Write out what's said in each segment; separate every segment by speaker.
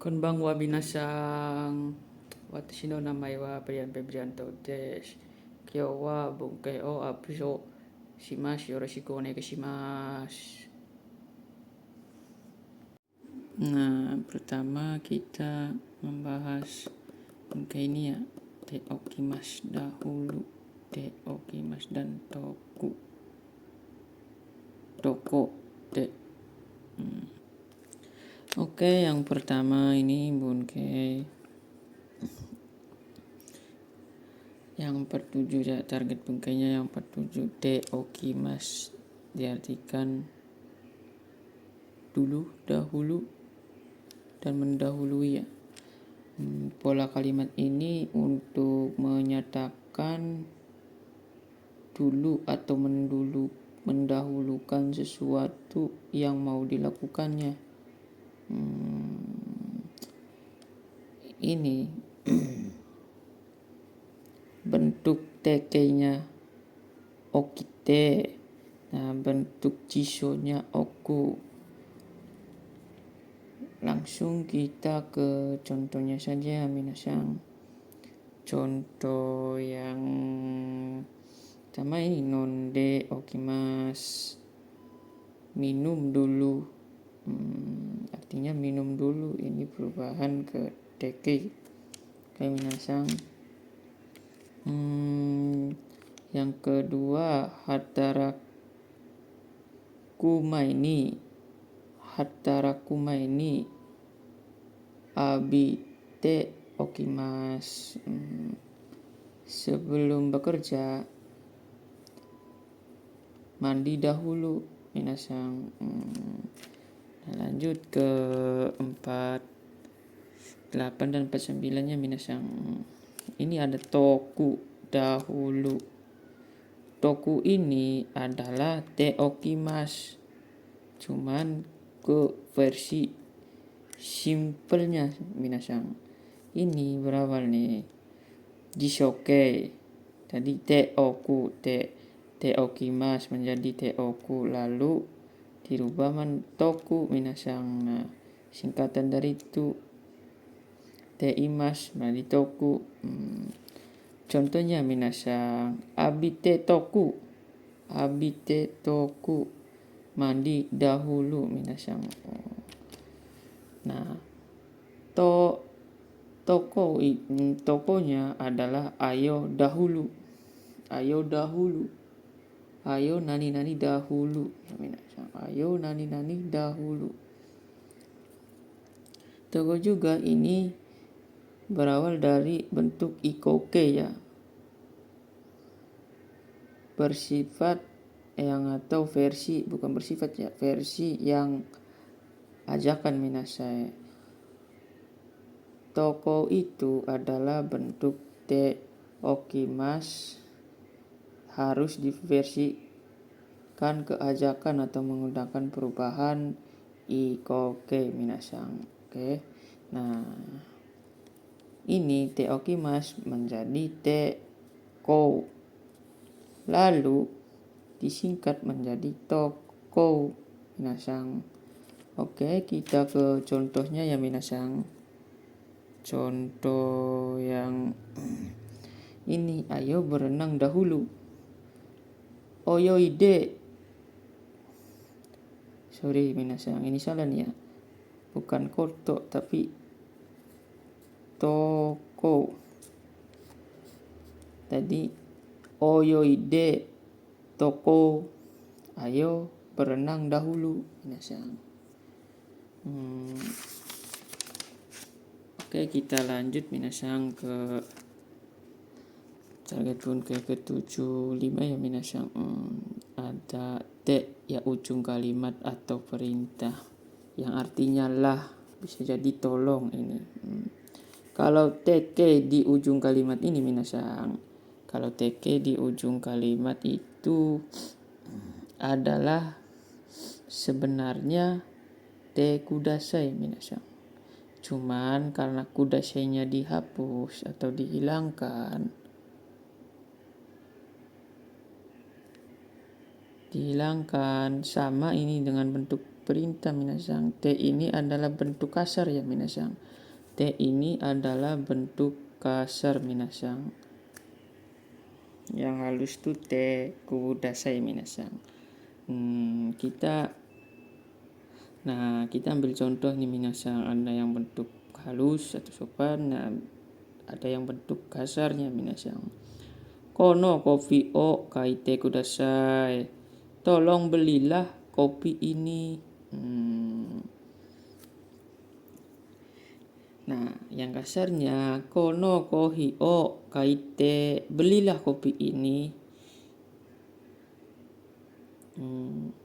Speaker 1: Konbanwa minasang. Watashi no namae wa Brian Febrianto desu. Kyou wa bunkai o apuso shimasu. Yoroshiku onegaishimasu. Nah, pertama kita membahas bunkai ini ya. Te okimasu dahulu. Te okimasu dan toku. Toko. Te. Oke, yang pertama ini bunkai yang 47 ya, target bungkainya yang 47. Te okimasu diartikan dulu, dahulu, dan mendahului ya. Pola kalimat ini untuk menyatakan dulu atau mendahulukan sesuatu yang mau dilakukannya. Ini bentuk tekenya okite. Nah, bentuk jisonya oku. Langsung kita ke contohnya saja minasang. Contoh yang pertama ini nonde okimasu. Minum dulu. Artinya minum dulu. Ini perubahan ke teke. Oke minasang. Yang kedua hataraku ini abite okimasu. Sebelum bekerja mandi dahulu minasang. Nah, lanjut ke 48 dan 49 nya minasang. Ini ada toku dahulu. Toku ini adalah te okimasu. Cuman ke versi simpelnya minasang. Ini berawal nih jishoke. Tadi te okimasu menjadi te oku, lalu dirubah toku minasang. Nah, singkatan dari itu te imasu menjadi toku. Contohnya minasang, abite toku mandi dahulu minasang. Nah, tokonya adalah ayo dahulu. Ayo nani dahulu minasang. Ayo nani dahulu. Toko juga ini berawal dari bentuk ikoke ya. Bersifat yang atau versi yang ajakan minasai. Toko itu adalah bentuk te okimasu harus diversikan ke ajakan atau menggunakan perubahan ikoke minasang. Oke. Nah, ini te okimasu menjadi te kou. Lalu disingkat menjadi toko minasang. Oke, kita ke contohnya ya minasang. Contoh yang ini, ayo berenang dahulu. Oyoide. Sorry minasang, ini salah nih ya. Bukan koto tapi toko. Tadi oyoide toko. Ayo berenang dahulu minasang. Oke, kita lanjut minasang ke target pun ke 75 ya minasang. Ada te ya ujung kalimat atau perintah yang artinya lah, bisa jadi tolong ini. Kalau teke di ujung kalimat ini minasang, kalau teke di ujung kalimat itu adalah sebenarnya te kudasai minasang. Cuman karena kudasainya dihapus atau dihilangkan sama ini dengan bentuk perintah minasang. Te ini adalah bentuk kasar ya minasang. Te ini adalah bentuk kasar minasang. Yang halus tuh te kudasai minasang. Kita ambil contoh nih minasang. Ada yang bentuk halus atau sopan, ada yang bentuk kasarnya minasang. Kono kopi o kaite kudasai. Tolong belilah kopi ini. Nah, yang kasarnya kono kohi o kaite, belilah kopi ini.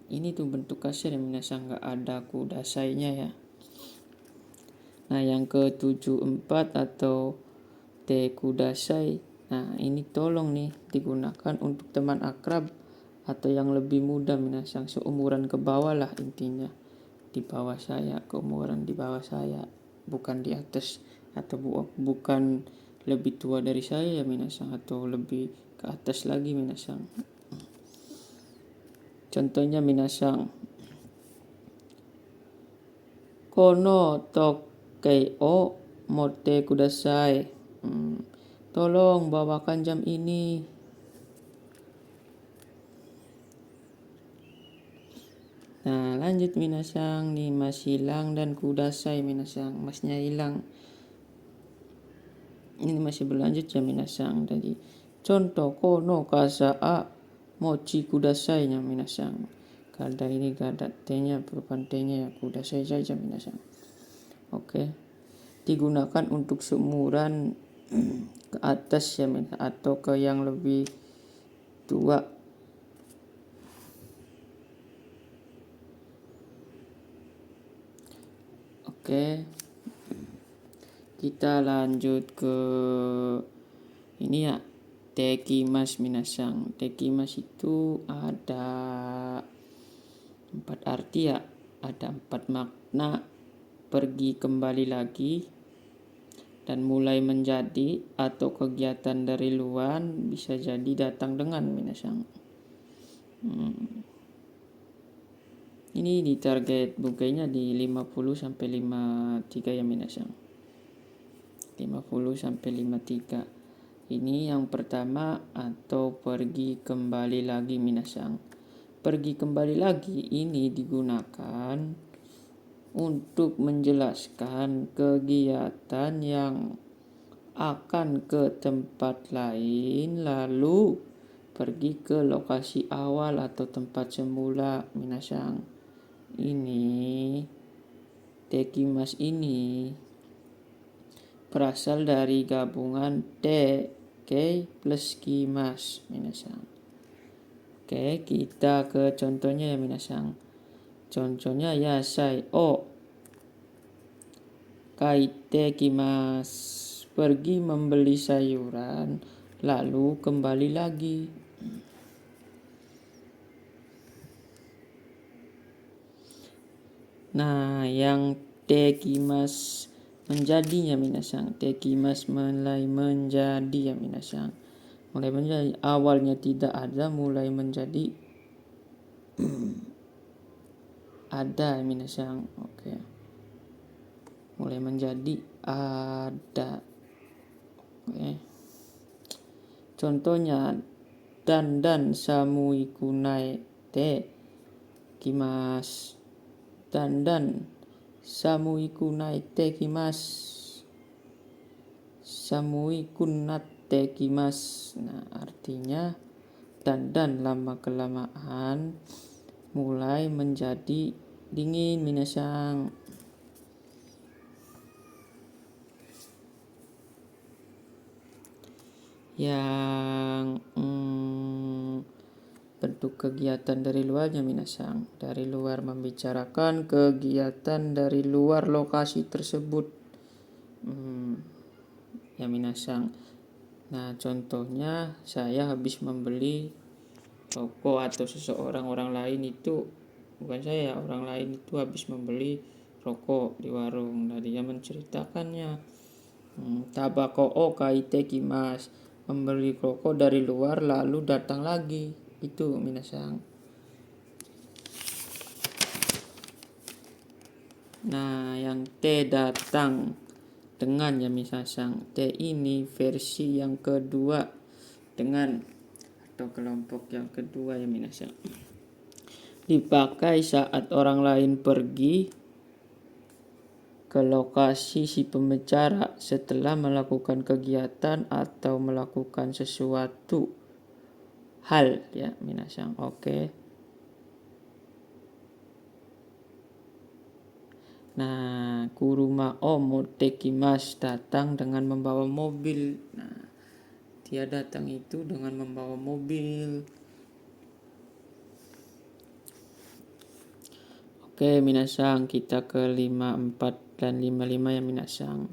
Speaker 1: Ini tuh bentuk kasar yang minasang, nggak ada kudasainya ya. Nah, yang ke-74 atau te kudasai. Nah, ini tolong nih digunakan untuk teman akrab atau yang lebih muda minasang, seumuran ke bawah lah intinya. Di bawah saya, keumuran di bawah saya, bukan di atas, atau bukan lebih tua dari saya ya minasang, atau lebih ke atas lagi minasang. Contohnya minasang, kono tokei o mote kudasai. Tolong bawakan jam ini. Nah, lanjut minasang, nih mas hilang dan kudasai minasang, masnya hilang. Ini masih berlanjut ya minasang tadi. Contoh kono kasa a mochi kudasai nya minasang. Kada ini gak ada T-nya, perubahan T-nya ya, kudasai saja minasang. Oke. Digunakan untuk seumuran ke atas ya minasang, atau ke yang lebih tua. Oke. Kita lanjut ke ini ya, tekimas minasang. Tekimas itu ada 4 arti ya, ada 4 makna: pergi kembali lagi, dan mulai menjadi, atau kegiatan dari luar, bisa jadi datang dengan minasang. Ini di target bukainya di 50 sampai 53 ya minasang. 50 sampai 53. Ini yang pertama, atau pergi kembali lagi minasang. Pergi kembali lagi ini digunakan untuk menjelaskan kegiatan yang akan ke tempat lain lalu pergi ke lokasi awal atau tempat semula minasang. Ini tekimas ini berasal dari gabungan te, kei plus kimas minasang. Oke, kita ke contohnya ya minasang. Contohnya yasai o kaite kimas, pergi membeli sayuran lalu kembali lagi. Nah, yang tekimas menjadinya minasang. Tekimas mulai menjadi ya minasang. Mulai menjadi, awalnya tidak ada, mulai menjadi ada minasang. Oke. Mulai menjadi ada. Oke. Contohnya dandan samui kunai te kimas. Dandan samui kunai te kimas. Samui kunat te kimas. Nah, artinya dandan lama kelamaan mulai menjadi dingin minasang. Yang bentuk kegiatan dari luarnya minasang. Dari luar, membicarakan kegiatan dari luar lokasi tersebut. Ya minasang. Nah, contohnya saya habis membeli rokok, atau seseorang, orang lain itu, bukan saya, orang lain itu habis membeli rokok di warung. Nah, dia menceritakannya. Tabako o kaite kimas, membeli rokok dari luar lalu datang lagi. Itu minasang. Nah, yang T datang dengan ya minasang. T ini versi yang kedua dengan atau kelompok yang kedua ya minasang. Dipakai saat orang lain pergi ke lokasi si pembicara setelah melakukan kegiatan atau melakukan sesuatu hal ya minasang. Oke. Nah, kuruma o motekimasu datang dengan membawa mobil. Nah, dia datang itu dengan membawa mobil. Oke, minasang, kita ke 54 dan 55 ya minasang.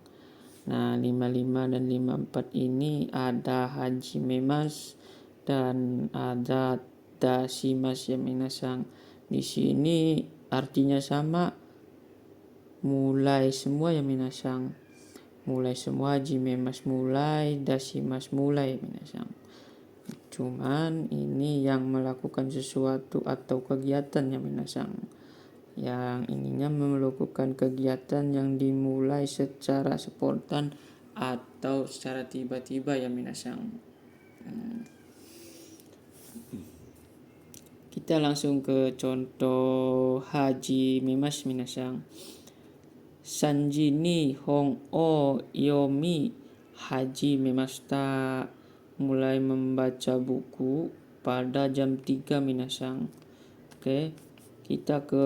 Speaker 1: Nah, 55 dan 54 ini ada hajimemas dan ada dashimas ya minasang. Di sini artinya sama, mulai semua ya minasang. Mulai semua, hajimemas mulai, dashimas mulai minasang. Cuman ini yang melakukan sesuatu atau kegiatan ya minasang. Yang ininya melakukan kegiatan yang dimulai secara spontan atau secara tiba-tiba ya minasang. Kita langsung ke contoh haji memas minasang. Sanji ni hong o yomi haji memasta, mulai membaca buku pada jam 3 minasang. Oke. Kita ke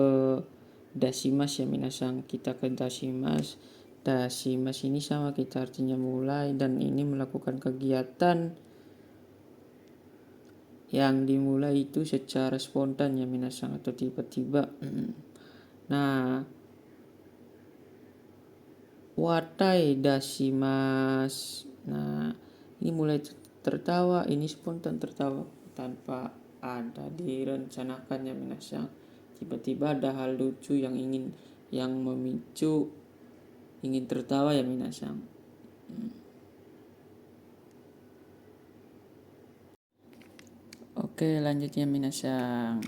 Speaker 1: dashimas ya minasang. Kita ke dashimas. Dashimas ini sama kita artinya mulai, dan ini melakukan kegiatan yang dimulai itu secara spontan ya minasang atau tiba-tiba. Nah, watai dashimas. Nah, ini mulai tertawa, ini spontan tertawa tanpa ada direncanakan ya minasang. Tiba-tiba ada hal lucu yang memicu ingin tertawa ya minasang. Oke, lanjutnya minasang.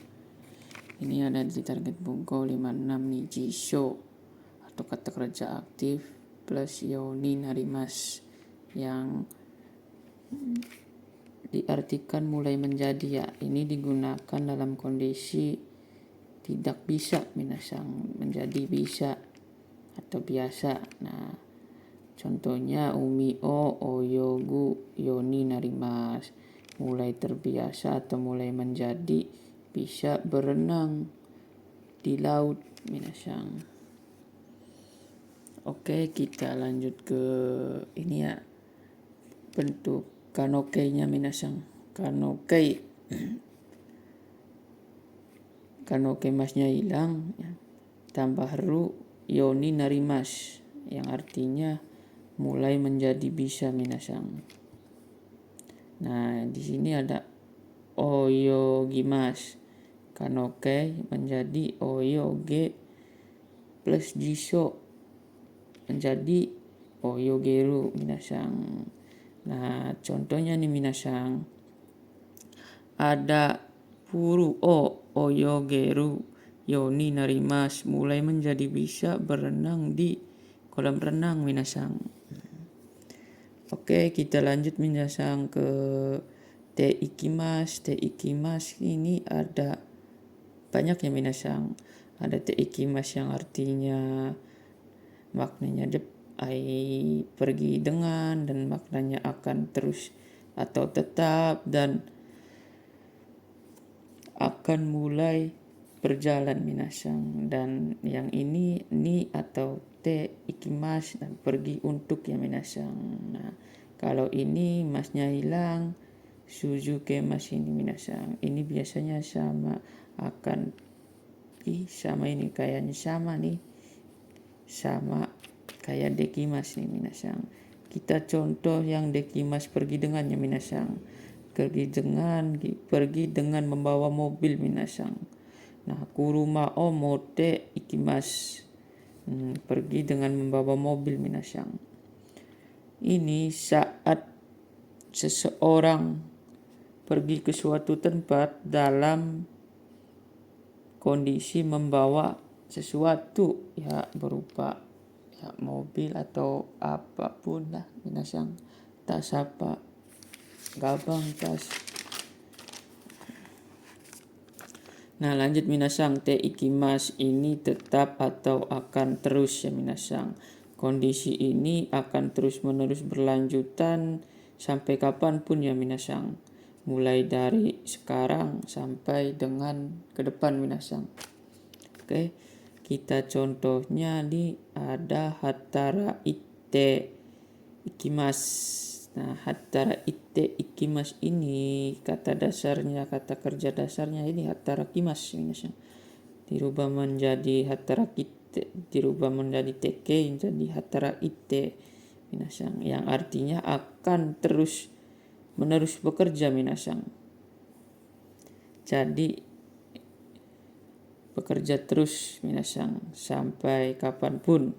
Speaker 1: Ini ada di target bunko 56 nih, jisho atau kata kerja aktif plus yoni narimas, yang diartikan mulai menjadi ya. Ini digunakan dalam kondisi tidak bisa minasang, menjadi bisa atau biasa. Nah, contohnya umi o oyogu yoni narimas, mulai terbiasa atau mulai menjadi bisa berenang di laut minasang. Oke, kita lanjut ke ini ya, bentuk kanokei-nya minasang. Kanokei kanokei masnya hilang ya. Tambah ru yoni narimas, yang artinya mulai menjadi bisa minasang. Nah, di sini ada oyogimas, kanokei menjadi oyoge plus jisho menjadi oyogeru minasang. Nah, contohnya nih minasang, ada puru o oyogeru yoni narimas, mulai menjadi bisa berenang di kolam renang minasang. Oke, kita lanjut minasang ke te ikimas. Te ikimas ini ada banyak ya minasang. Ada te ikimas yang artinya maknanya pergi dengan, dan maknanya akan terus atau tetap, dan akan mulai berjalan minasang. Dan yang ini ni atau te ikimas, dan pergi untuk ya minasang. Nah, kalau ini masnya hilang, suzuke mas ini minasang. Ini biasanya sama akan sama ini kayaknya sama nih, sama kayak dekimas nih minasang. Kita contoh yang dekimas pergi dengan ya minasang. Pergi dengan membawa mobil minasang. Nah, kuruma o mote ikimas, pergi dengan membawa mobil minasang. Ini saat seseorang pergi ke suatu tempat dalam kondisi membawa sesuatu ya berupa ya mobil atau apapun lah minasang, tas apa, gabang tas. Nah lanjut minasang, te ikimas ini tetap atau akan terus ya minasang. Kondisi ini akan terus menerus berlanjutan sampai kapanpun ya minasang. Mulai dari sekarang sampai dengan ke depan minasang. Oke, kita contohnya nih ada hatara itte ikimas. Nah, hatara itte ikimas ini kata dasarnya, kata kerja dasarnya ini hatara kimas minasang. Dirubah menjadi hatara itte, dirubah menjadi teke jadi hatara itte minasang, yang artinya akan terus menerus bekerja minasang. Jadi bekerja terus minasang sampai kapanpun.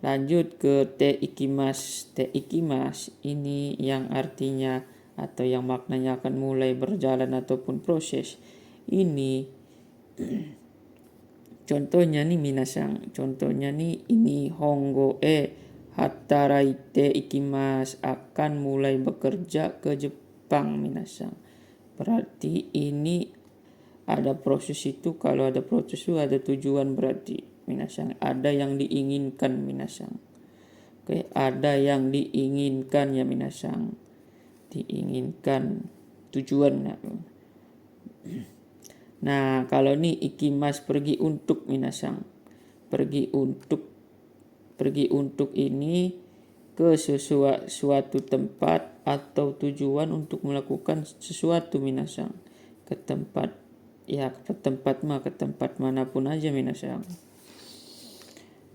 Speaker 1: Lanjut ke te ikimas. Te ikimas ini yang artinya atau yang maknanya akan mulai berjalan ataupun proses. Ini contohnya nih minasang. Contohnya nih ini hongo hataraite ikimas, akan mulai bekerja ke Jepang minasang. Berarti ini ada proses itu, kalau ada proses itu ada tujuan berarti minasang, ada yang diinginkan minasang. Oke, ada yang diinginkan ya minasang. Diinginkan tujuan. Nah, kalau nih ikimas pergi untuk minasang. Pergi untuk ini ke suatu tempat atau tujuan untuk melakukan sesuatu minasang. Ke tempat ke tempat manapun aja minasang.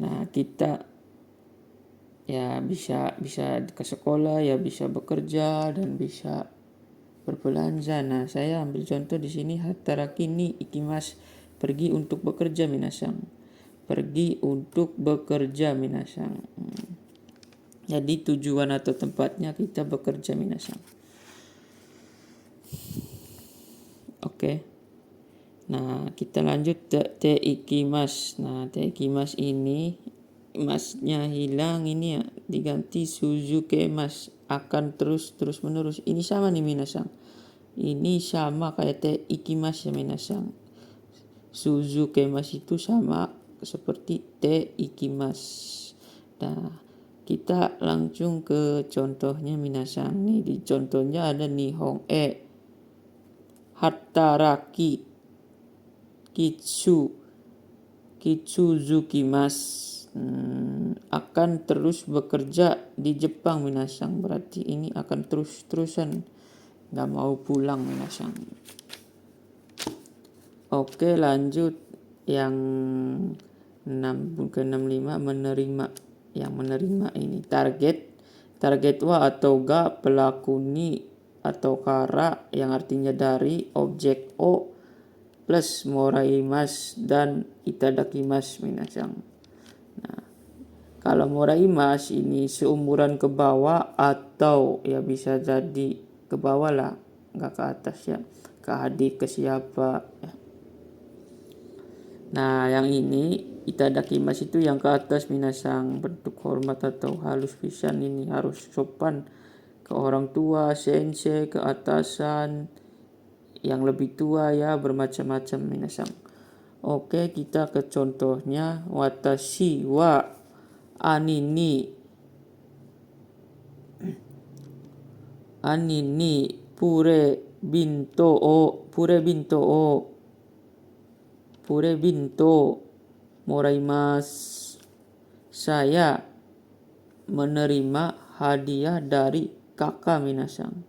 Speaker 1: Nah, kita ya bisa ke sekolah, ya bisa bekerja dan bisa berbelanja. Nah, saya ambil contoh di sini hataraki ni ikimas, pergi untuk bekerja minasang. Pergi untuk bekerja minasang. Jadi tujuan atau tempatnya kita bekerja minasang. Oke. Nah, kita lanjut te ikimas. Nah, te ikimas ini masnya hilang, ini ya diganti suzuke mas, akan terus menerus. Ini sama nih minasang. Ini sama kayak te ikimas ya minasang. Suzuke mas itu sama seperti te ikimas. Nah, kita langsung ke contohnya minasang. Nih di contohnya ada nihong hataraki kitsuzukimas, akan terus bekerja di Jepang minasang. Berarti ini akan terus-terusan, nggak mau pulang minasang. Oke, lanjut yang 65 menerima. Yang menerima ini target wa atau ga pelaku ni atau kara, yang artinya dari, objek o plus moraimas dan itadakimas minasang. Nah, kalau moraimas ini seumuran ke bawah atau ya bisa jadi ke bawah lah, nggak ke atas ya, ke adik, ke siapa ya. Nah, yang ini itadakimas itu yang ke atas minasang, bentuk hormat atau halus pisan, ini harus sopan ke orang tua, sensei, ke atasan yang lebih tua ya, bermacam-macam minasang. Oke, kita ke contohnya. Watashi wa anini pure binto moraimasu. Saya menerima hadiah dari kakak minasang.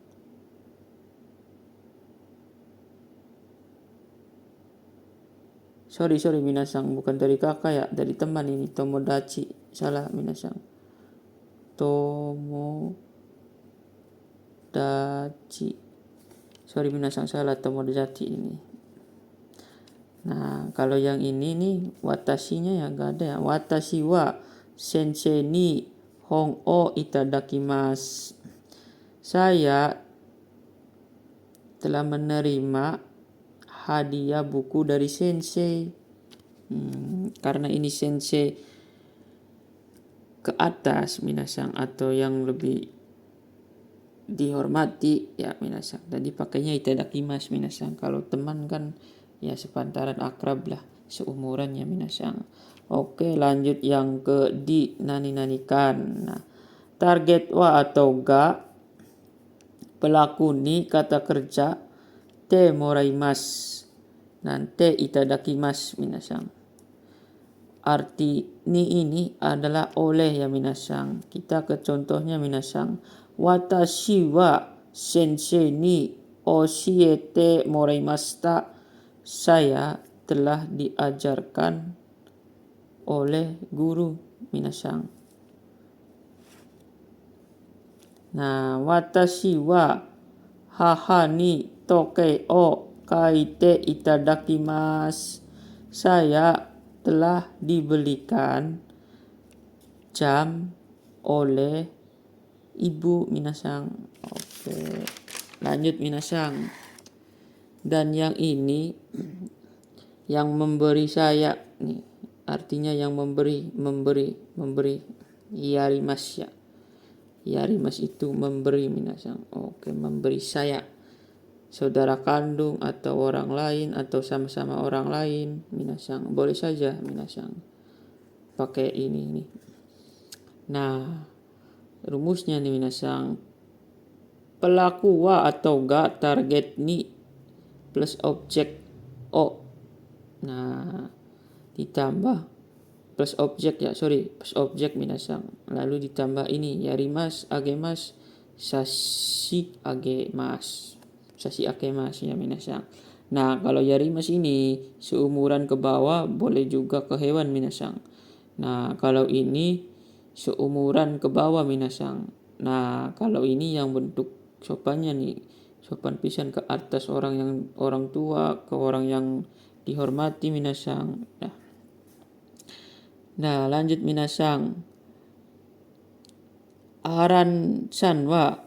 Speaker 1: Sorry minasang, bukan dari kakak ya, dari teman ini, tomodachi. Salah minasang. Tomodachi. Sorry minasang, salah, tomodachi ini. Nah, kalau yang ini nih watashinya ya enggak ada ya. Watashi wa sensei ni hong o itadakimasu. Saya telah menerima hadiah buku dari sensei. Karena ini sensei ke atas minasang atau yang lebih dihormati ya minasang. Tadi pakainya itadakimasu minasang. Kalau teman kan ya sepantaran akrab lah, seumuran ya minasang. Oke, lanjut yang ke di nani-nanikan. Nah, target wa atau ga pelaku ni kata kerja te moraimasu. Nante itadakimasu minasang. Arti ni ini adalah oleh ya minasang. Kita ke contohnya minasang. Watashi wa sensei ni oshiete moraimashita. Saya telah diajarkan oleh guru minasang. Nah, watashi wa haha ni toke o kaite itadakimasu. Saya telah dibelikan jam oleh ibu minasang. Oke, lanjut minasang. Dan yang ini yang memberi saya nih, artinya yang memberi yarimasu ya. Yarimasu itu memberi minasang. Oke, memberi saya, saudara kandung atau orang lain atau sama-sama orang lain minasang. Boleh saja minasang pakai ini nih. Nah, rumusnya nih minasang. Pelaku wa atau ga target ni plus objek o. Nah, ditambah plus objek minasang. Lalu ditambah ini yarimasu, agemasu, sashi agemasu. Sashi agemasu ya minasang. Nah, kalau yarimasu ini seumuran ke bawah, boleh juga ke hewan minasang. Nah, kalau ini seumuran ke bawah minasang. Nah, kalau ini yang bentuk sopannya nih, sopan pisan ke atas orang tua, ke orang yang dihormati minasang. Nah, lanjut minasang. Aran san wa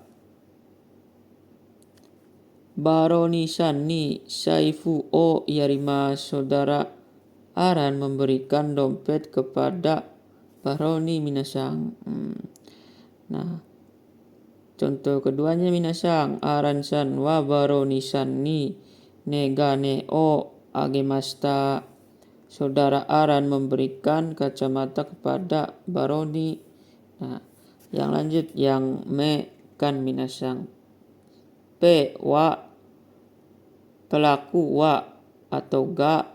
Speaker 1: baroni san ni saifu o yarimasu. Saudara Aran memberikan dompet kepada baroni minasang. Nah, contoh keduanya minasang. Aran san wa baroni san ni negane o agemashita. Saudara Aran memberikan kacamata kepada baroni. Nah, yang lanjut yang me kan minasang. P wa pelaku wa atau ga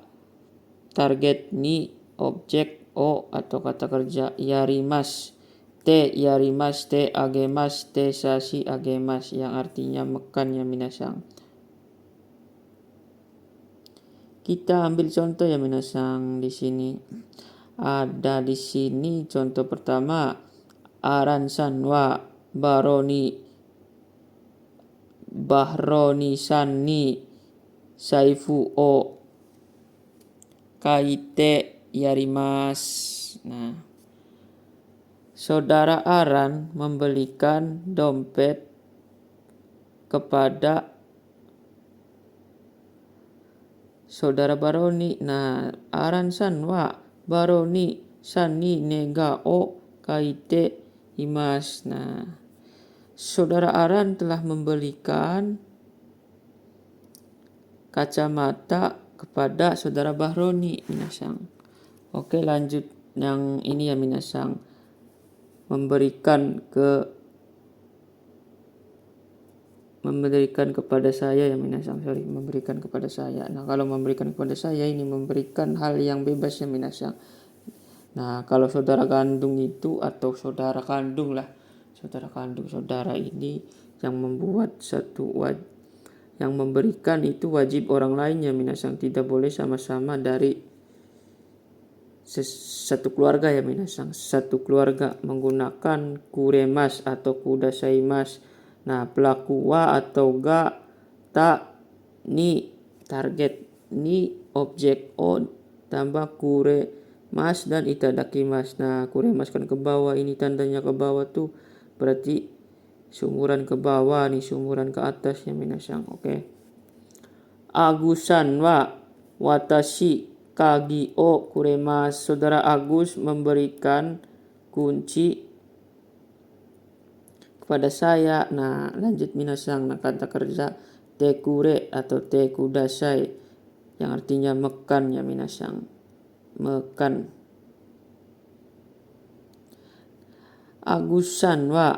Speaker 1: target ni objek o atau kata kerja yarimasu. Te yarimasu te agemasu te sashi agemasu yang artinya mekan ya minasang. Kita ambil contoh ya minasang di sini. Ada di sini contoh pertama. Aran san wa baroni san ni saifu o kaite yarimasu. Nah, saudara Aran membelikan dompet kepada saudara baroni. Nah, aran san wa baroni san ni nega o kaite imasu. Nah, saudara Aran telah membelikan kacamata kepada saudara baroni minasang. Oke, lanjut yang ini ya minasang. Memberikan kepada saya ya minasang. Memberikan kepada saya. Nah, kalau memberikan kepada saya ini memberikan hal yang bebas ya minasang. Nah, kalau saudara kandung itu atau saudara kandung lah. Saudara ini yang membuat yang memberikan itu wajib orang lain ya minasang. Tidak boleh sama-sama dari satu keluarga ya minasang. Satu keluarga menggunakan kuremas atau kudasaimasu. Nah, pelaku wa atau ga ta ni target ni objek o tambah kuremas dan itadakimasu. Nah, kuremas kan ke bawah, ini tandanya ke bawah tuh berarti seumuran ke bawah nih, seumuran ke atas ya minasang. Oke. Agusan wa watashi kagi o kuremas. Saudara Agus memberikan kunci kepada saya. Nah, lanjut minasang. Nah, kata kerja tekure atau tekudasai yang artinya makan ya minasang. Makan. Agusan wa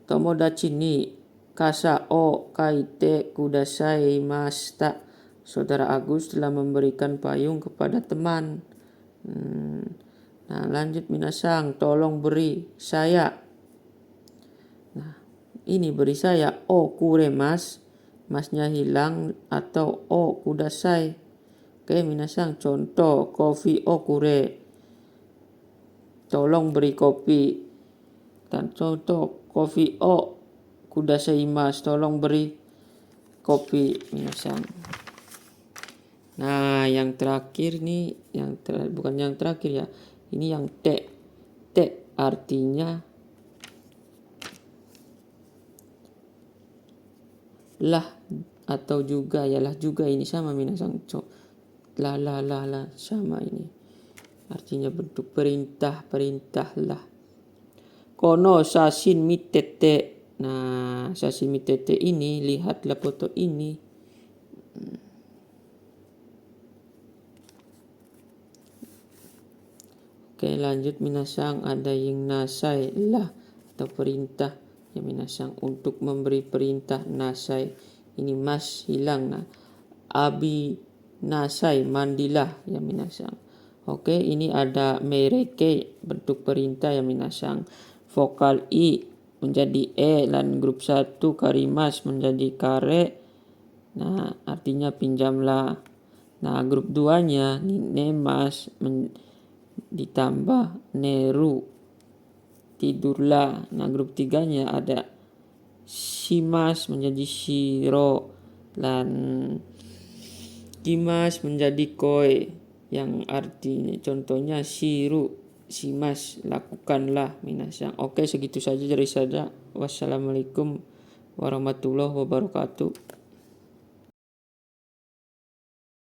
Speaker 1: tomodachi ni kasa o kaite kudasai mashita. Saudara Agus telah memberikan payung kepada teman. Nah, lanjut minasang, tolong beri saya. Nah, ini beri saya o kuremas, masnya hilang atau o kudasai. Oke, minasang, contoh kopi o kure. Tolong beri kopi. Dan contoh kopi o kudasai mas, tolong beri kopi minasang. Nah, yang terakhir nih, bukan yang terakhir ya. Ini yang te. Te artinya lah atau juga, ya lah juga, ini sama minasang. La sama ini. Artinya bentuk perintah lah. Kono sasin mitete. Nah, sasin mitete ini, lihatlah foto ini. Oke, lanjut minasang, ada yang nasai lah atau perintah ya minasang, untuk memberi perintah nasai. Ini mas hilang. Nah, abi nasai mandilah ya minasang. Oke, ini ada mereke bentuk perintah ya minasang. Vokal i menjadi e dan grup 1 karimas menjadi kare. Nah, artinya pinjamlah. Nah, grup 2-nya nemas ditambah neru tidurlah. Nah, grup 3-nya ada shimas menjadi shiro dan kimas menjadi koi, yang artinya contohnya shiru shimas, lakukanlah minasang. Oke, segitu saja dari saya. Wassalamualaikum warahmatullahi wabarakatuh.